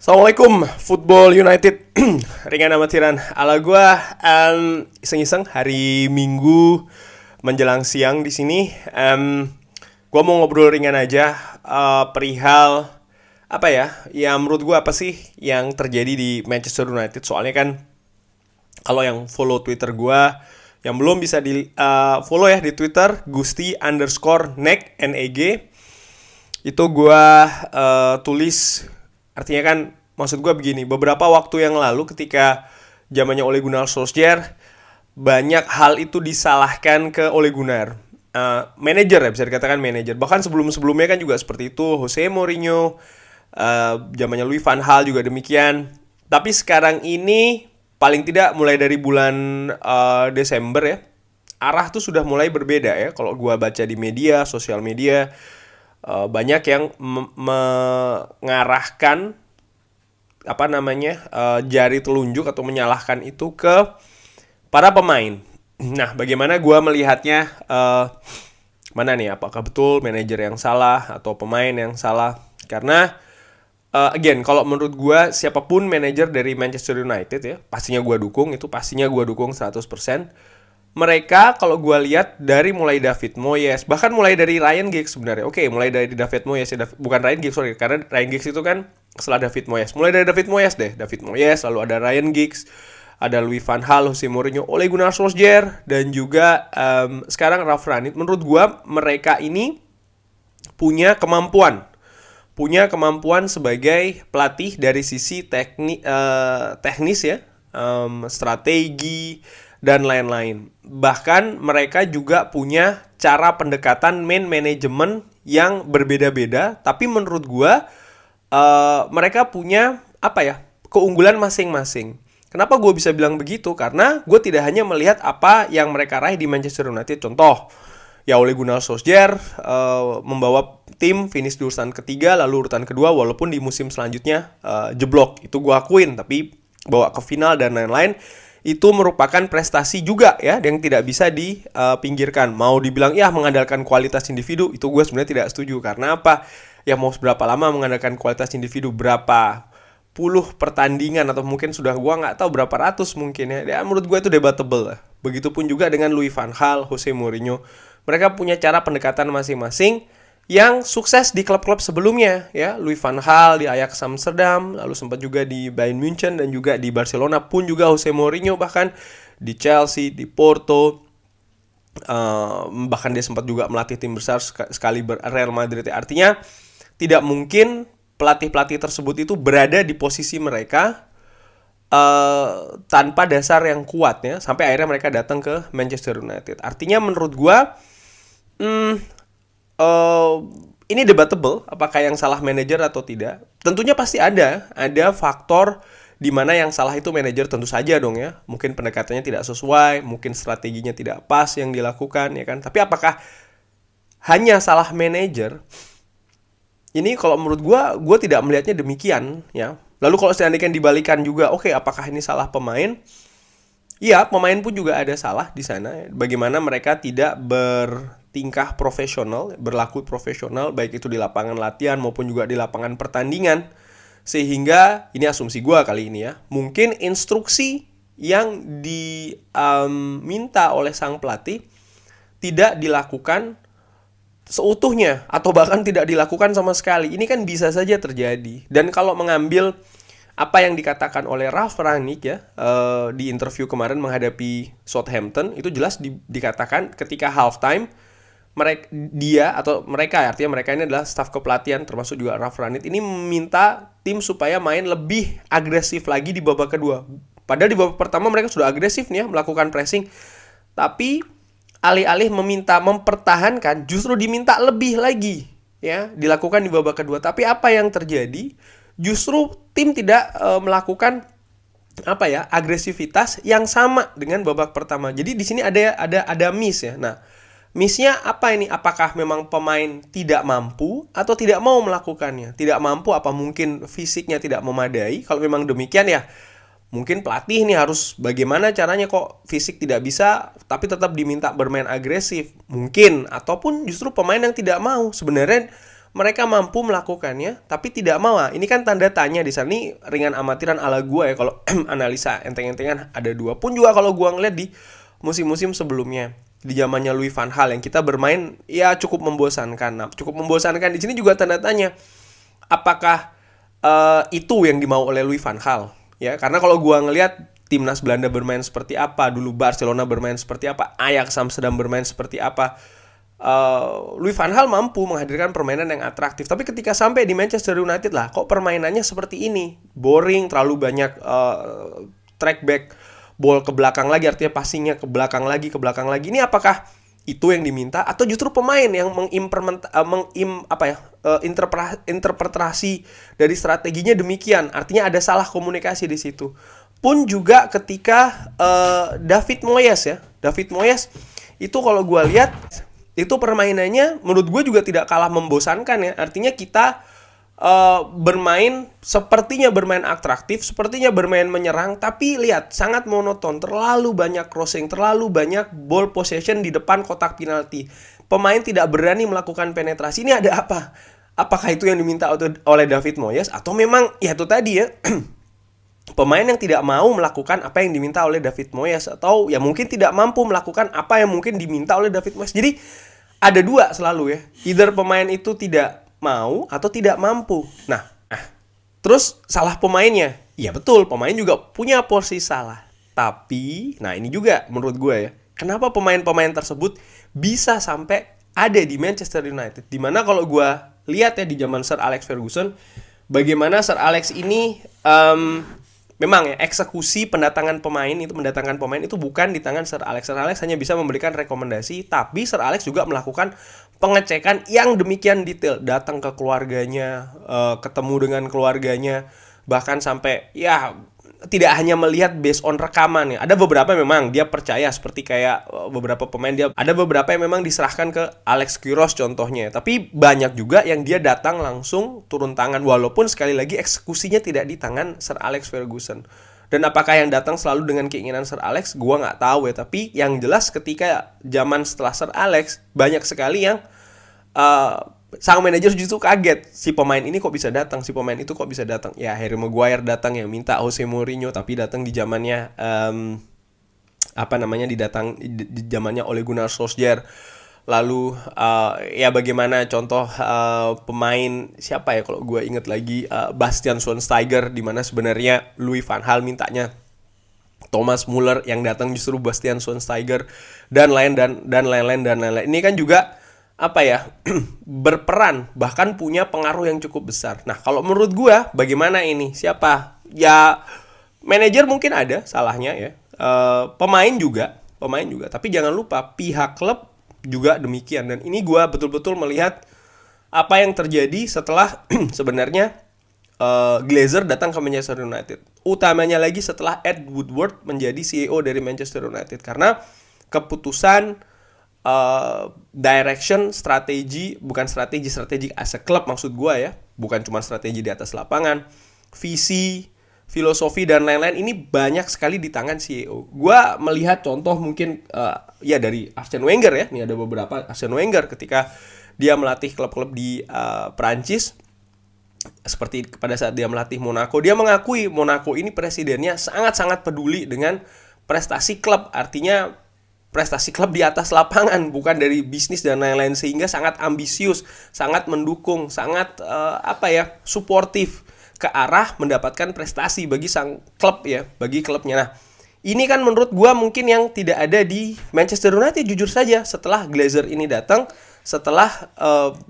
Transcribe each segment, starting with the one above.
Assalamualaikum, Football United. Ringan amatiran ala gua, iseng-iseng hari Minggu menjelang siang di sini. Gua mau ngobrol ringan aja, perihal apa ya? Ya menurut gua apa sih yang terjadi di Manchester United? Soalnya kan kalau yang follow Twitter gua, yang belum bisa di follow ya di Twitter, Gusti_Neg NEG. Itu gua tulis. Artinya kan, maksud gue begini, beberapa waktu yang lalu ketika zamannya Ole Gunnar Solskjaer, banyak hal itu disalahkan ke Ole Gunnar. Manajer ya, bisa dikatakan manajer. Bahkan sebelum-sebelumnya kan juga seperti itu, Jose Mourinho, zamannya Louis van Gaal juga demikian. Tapi sekarang ini, paling tidak mulai dari bulan Desember ya, arah tuh sudah mulai berbeda ya. Kalau gue baca di media, sosial media, banyak yang mengarahkan jari telunjuk atau menyalahkan itu ke para pemain. Nah, bagaimana gue melihatnya, mana nih, apakah betul manajer yang salah atau pemain yang salah? Karena again, kalau menurut gue, siapapun manajer dari Manchester United ya, pastinya gue dukung, 100%. Mereka kalau gue lihat dari mulai David Moyes, bahkan mulai dari Ryan Giggs sebenarnya. Oke, mulai dari David Moyes ya, bukan Ryan Giggs, sorry, karena Ryan Giggs itu kan setelah David Moyes. Mulai dari David Moyes deh, David Moyes, lalu ada Ryan Giggs, ada Louis van Gaal, Jose Mourinho, Ole Gunnar Solskjaer, dan juga sekarang Ralf Rangnick. Menurut gue mereka ini punya kemampuan sebagai pelatih dari sisi teknis ya, strategi dan lain-lain. Bahkan mereka juga punya cara pendekatan main management yang berbeda-beda, tapi menurut gua mereka punya keunggulan masing-masing. Kenapa gue bisa bilang begitu? Karena gue tidak hanya melihat apa yang mereka raih di Manchester United. Contoh, ya Ole Gunnar Solskjaer membawa tim finish di urutan ketiga, lalu urutan kedua, walaupun di musim selanjutnya jeblok. Itu gue akuin, tapi bawa ke final dan lain-lain, itu merupakan prestasi juga ya, yang tidak bisa dipinggirkan. Mau dibilang ya mengandalkan kualitas individu, itu gue sebenarnya tidak setuju. Karena apa? Ya mau seberapa lama mengandalkan kualitas individu, berapa puluh pertandingan, atau mungkin sudah gue nggak tahu berapa ratus mungkin ya. Ya menurut gue itu debatable lah. Begitupun juga dengan Louis van Gaal, Jose Mourinho. Mereka punya cara pendekatan masing-masing yang sukses di klub-klub sebelumnya ya. Louis van Gaal di Ajax Amsterdam, lalu sempat juga di Bayern Munchen, dan juga di Barcelona pun juga Jose Mourinho, bahkan di Chelsea, di Porto, bahkan dia sempat juga melatih tim besar sekali Real Madrid. Artinya tidak mungkin pelatih-pelatih tersebut itu berada di posisi mereka tanpa dasar yang kuat ya, sampai akhirnya mereka datang ke Manchester United. Artinya menurut gua ini debatable, apakah yang salah manajer atau tidak. Tentunya pasti ada faktor di mana yang salah itu manajer, tentu saja dong ya. Mungkin pendekatannya tidak sesuai, mungkin strateginya tidak pas yang dilakukan ya kan. Tapi apakah hanya salah manajer? Ini kalau menurut gue tidak melihatnya demikian ya. Lalu kalau seandainya dibalikan juga, oke, apakah ini salah pemain? Iya, pemain pun juga ada salah di sana. Bagaimana mereka tidak bertingkah profesional, berlaku profesional, baik itu di lapangan latihan maupun juga di lapangan pertandingan. Sehingga, ini asumsi gue kali ini ya, mungkin instruksi yang diminta oleh sang pelatih tidak dilakukan seutuhnya, atau bahkan tidak dilakukan sama sekali. Ini kan bisa saja terjadi. Dan kalau mengambil apa yang dikatakan oleh Ralf Rangnick ya, di interview kemarin menghadapi Southampton, itu jelas dikatakan ketika halftime, artinya mereka ini adalah staf kepelatihan, termasuk juga Ralf Rangnick, ini meminta tim supaya main lebih agresif lagi di babak kedua. Padahal di babak pertama mereka sudah agresif nih ya, melakukan pressing, tapi alih-alih meminta mempertahankan, justru diminta lebih lagi ya, dilakukan di babak kedua. Tapi apa yang terjadi? Justru tim tidak melakukan agresivitas yang sama dengan babak pertama. Jadi di sini ada miss ya. Nah, missnya apa ini? Apakah memang pemain tidak mampu atau tidak mau melakukannya? Tidak mampu, apa mungkin fisiknya tidak memadai? Kalau memang demikian ya, mungkin pelatih nih harus bagaimana caranya, kok fisik tidak bisa tapi tetap diminta bermain agresif. Mungkin, ataupun justru pemain yang tidak mau. Sebenarnya mereka mampu melakukannya, tapi tidak mau. Ini kan tanda tanya di sana. Ini ringan amatiran ala gue ya, kalau analisa enteng-entengan ada dua. Pun juga kalau gue ngeliat di musim-musim sebelumnya, di zamannya Louis van Gaal yang kita bermain ya cukup membosankan. Nah, cukup membosankan di sini juga tanda tanya. Apakah itu yang dimau oleh Louis van Gaal? Ya, karena kalau gue ngeliat timnas Belanda bermain seperti apa, dulu Barcelona bermain seperti apa, Ajax Amsterdam bermain seperti apa, Louis van Gaal mampu menghadirkan permainan yang atraktif. Tapi ketika sampai di Manchester United lah, kok permainannya seperti ini, boring, terlalu banyak track back, ball ke belakang lagi, artinya passingnya ke belakang lagi. Ini apakah itu yang diminta atau justru pemain yang interpretasi dari strateginya demikian? Artinya ada salah komunikasi di situ. Pun juga ketika David Moyes itu kalau gue lihat itu permainannya menurut gue juga tidak kalah membosankan ya. Artinya kita bermain sepertinya bermain atraktif, sepertinya bermain menyerang, tapi lihat sangat monoton, terlalu banyak crossing, terlalu banyak ball possession di depan kotak penalti. Pemain tidak berani melakukan penetrasi. Ini ada apa? Apakah itu yang diminta oleh David Moyes atau memang ya itu tadi ya pemain yang tidak mau melakukan apa yang diminta oleh David Moyes, atau ya mungkin tidak mampu melakukan apa yang mungkin diminta oleh David Moyes. Jadi ada dua selalu ya, either pemain itu tidak mau atau tidak mampu. Nah, terus salah pemainnya. Iya betul, pemain juga punya porsi salah. Tapi, nah ini juga menurut gue ya, kenapa pemain-pemain tersebut bisa sampai ada di Manchester United? Dimana kalau gue lihat ya di zaman Sir Alex Ferguson, bagaimana Sir Alex ini memang ya eksekusi mendatangkan pemain itu bukan di tangan Sir Alex. Sir Alex hanya bisa memberikan rekomendasi, tapi Sir Alex juga melakukan pengecekan yang demikian detail, datang ke keluarganya, ketemu dengan keluarganya, bahkan sampai ya tidak hanya melihat based on rekaman ya. Ada beberapa memang dia percaya, seperti kayak beberapa pemain dia, ada beberapa yang memang diserahkan ke Alex Queiroz contohnya. Tapi banyak juga yang dia datang langsung turun tangan, walaupun sekali lagi eksekusinya tidak di tangan Sir Alex Ferguson. Dan apakah yang datang selalu dengan keinginan Sir Alex, gua nggak tahu ya. Tapi yang jelas ketika zaman setelah Sir Alex, banyak sekali yang sang manajer justru kaget, si pemain ini kok bisa datang, si pemain itu kok bisa datang. Ya Harry Maguire datang yang minta Jose Mourinho, tapi datang di zamannya di zamannya Ole Gunnar Solskjaer. Lalu ya bagaimana contoh pemain siapa ya kalau gue inget lagi, Bastian Schweinsteiger, di mana sebenarnya Louis van Gaal mintanya Thomas Muller, yang datang justru Bastian Schweinsteiger, dan lain-lain. Ini kan juga berperan, bahkan punya pengaruh yang cukup besar. Nah, kalau menurut gue, bagaimana ini? Siapa? Ya, manajer mungkin ada salahnya ya. Pemain juga. Tapi jangan lupa, pihak klub juga demikian. Dan ini gue betul-betul melihat apa yang terjadi setelah sebenarnya Glazer datang ke Manchester United. Utamanya lagi setelah Ed Woodward menjadi CEO dari Manchester United. Karena keputusan direction, strategi as a club maksud gue ya, bukan cuma strategi di atas lapangan, visi, filosofi dan lain-lain, ini banyak sekali di tangan CEO. Gue melihat contoh mungkin ya dari Arsene Wenger ya, ini ada beberapa Arsene Wenger ketika dia melatih klub-klub di Prancis, seperti pada saat dia melatih Monaco, dia mengakui Monaco ini presidennya sangat-sangat peduli dengan prestasi klub, artinya prestasi klub di atas lapangan, bukan dari bisnis dan lain-lain, sehingga sangat ambisius, sangat mendukung, sangat suportif ke arah mendapatkan prestasi bagi sang klub ya, bagi klubnya. Nah, ini kan menurut gua mungkin yang tidak ada di Manchester United, jujur saja, setelah Glazer ini datang, setelah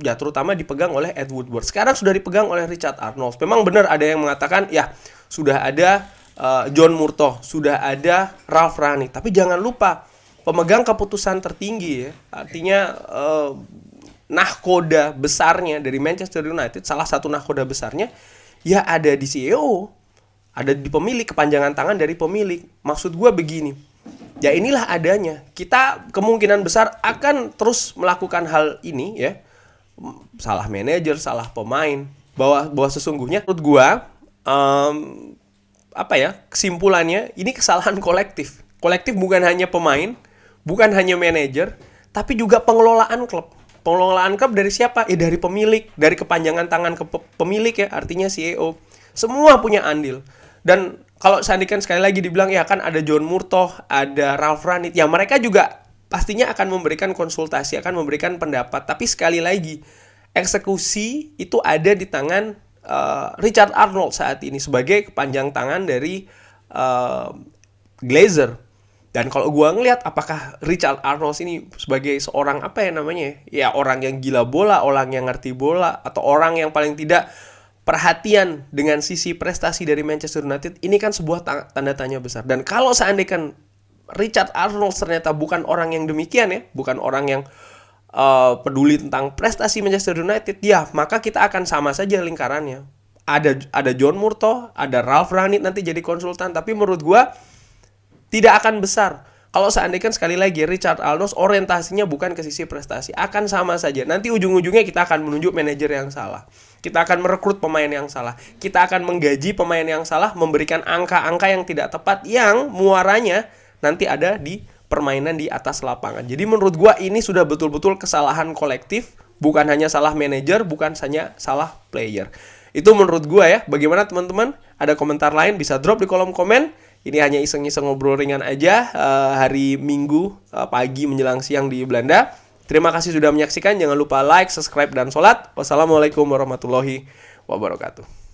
terutama dipegang oleh Ed Woodward. Sekarang sudah dipegang oleh Richard Arnold. Memang benar ada yang mengatakan ya sudah ada John Murtough, sudah ada Ralf Rangnick, tapi jangan lupa pemegang keputusan tertinggi ya, artinya nahkoda besarnya dari Manchester United, salah satu nahkoda besarnya ya ada di CEO, ada di pemilik, kepanjangan tangan dari pemilik. Maksud gue begini, ya inilah adanya. Kita kemungkinan besar akan terus melakukan hal ini ya, salah manajer, salah pemain, bahwa sesungguhnya menurut gue kesimpulannya ini kesalahan kolektif. Kolektif bukan hanya pemain, bukan hanya manajer, tapi juga pengelolaan klub. Pengelolaan klub dari siapa? Dari pemilik, dari kepanjangan tangan pemilik ya, artinya CEO. Semua punya andil. Dan kalau seandainya sekali lagi dibilang ya kan ada John Murtough, ada Ralph Rangnick, ya mereka juga pastinya akan memberikan konsultasi, akan memberikan pendapat. Tapi sekali lagi, eksekusi itu ada di tangan Richard Arnold saat ini sebagai kepanjang tangan dari Glazer. Dan kalau gue ngelihat apakah Richard Arnold ini sebagai seorang apa ya namanya ya, orang yang gila bola, orang yang ngerti bola, atau orang yang paling tidak perhatian dengan sisi prestasi dari Manchester United, ini kan sebuah tanda tanya besar. Dan kalau seandainya Richard Arnold ternyata bukan orang yang demikian ya, bukan orang yang peduli tentang prestasi Manchester United, ya maka kita akan sama saja lingkarannya. Ada John Murtough, ada Ralph Rangnick nanti jadi konsultan, tapi menurut gue tidak akan besar. Kalau seandainya sekali lagi Richard Arnold orientasinya bukan ke sisi prestasi, akan sama saja. Nanti ujung-ujungnya kita akan menunjuk manajer yang salah. Kita akan merekrut pemain yang salah. Kita akan menggaji pemain yang salah, memberikan angka-angka yang tidak tepat yang muaranya nanti ada di permainan di atas lapangan. Jadi menurut gua ini sudah betul-betul kesalahan kolektif, bukan hanya salah manajer, bukan hanya salah player. Itu menurut gua ya. Bagaimana teman-teman? Ada komentar lain bisa drop di kolom komen. Ini hanya iseng-iseng ngobrol ringan aja hari Minggu pagi menjelang siang di Belanda. Terima kasih sudah menyaksikan. Jangan lupa like, subscribe, dan sholat. Wassalamualaikum warahmatullahi wabarakatuh.